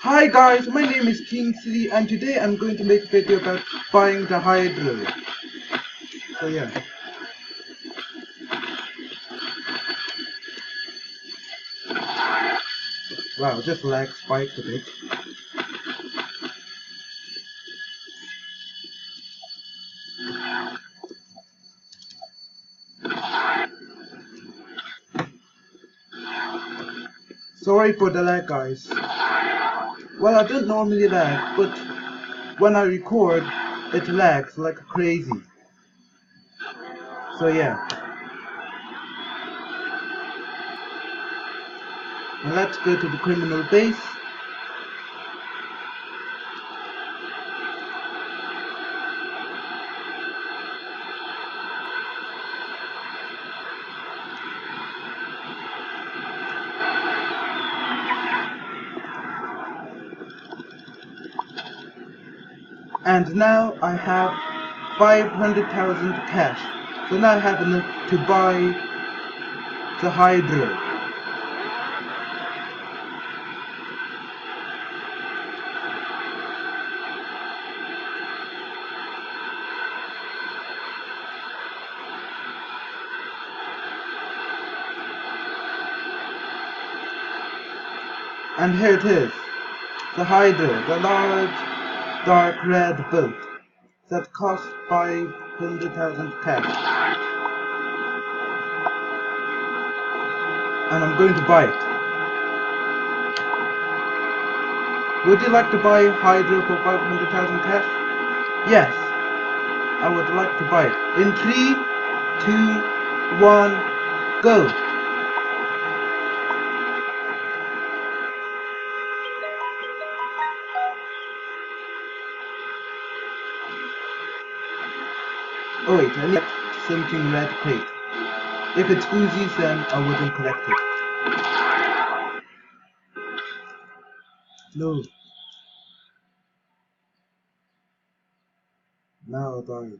Hi guys, my name is Kingsley and today I'm going to make a video about buying the Hydro. So yeah. Wow, just lag spiked a bit. Sorry for the lag guys. Well, I don't normally lag, but when I record, it lags like crazy. So yeah. Now let's go to the criminal base. And now I have 500,000 cash. So now I have enough to buy the Hydro. And here it is. The Hydro, the large dark red boat that cost 500,000 cash. And I'm going to buy it. Would you like to buy Hydro for 500,000 cash? Yes, I would like to buy it. In 3, 2, 1, go! Oh wait, I need something red plate. If it's Uzis, then I wouldn't collect it. No. Now I died.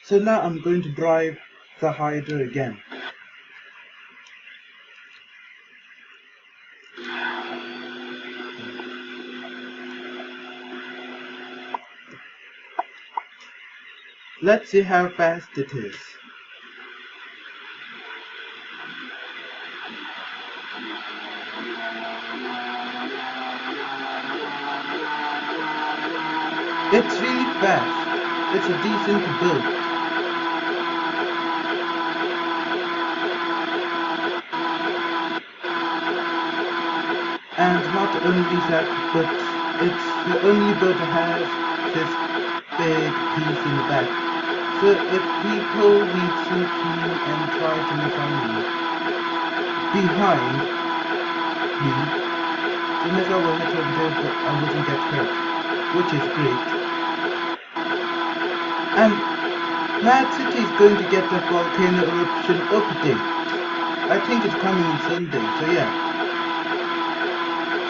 So now I'm going to drive the Hydro again. Let's see how fast it is. It's really fast. It's a decent boat. And not only that, but it's the only boat that has this big piece in the back. So if people need to and try to missile me behind me, the missile will hit over there but I wouldn't get hurt, which is great. And Mad City is going to get the volcano eruption update. I think it's coming on Sunday, so yeah.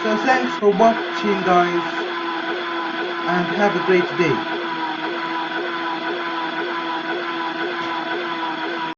So thanks for watching guys, and have a great day.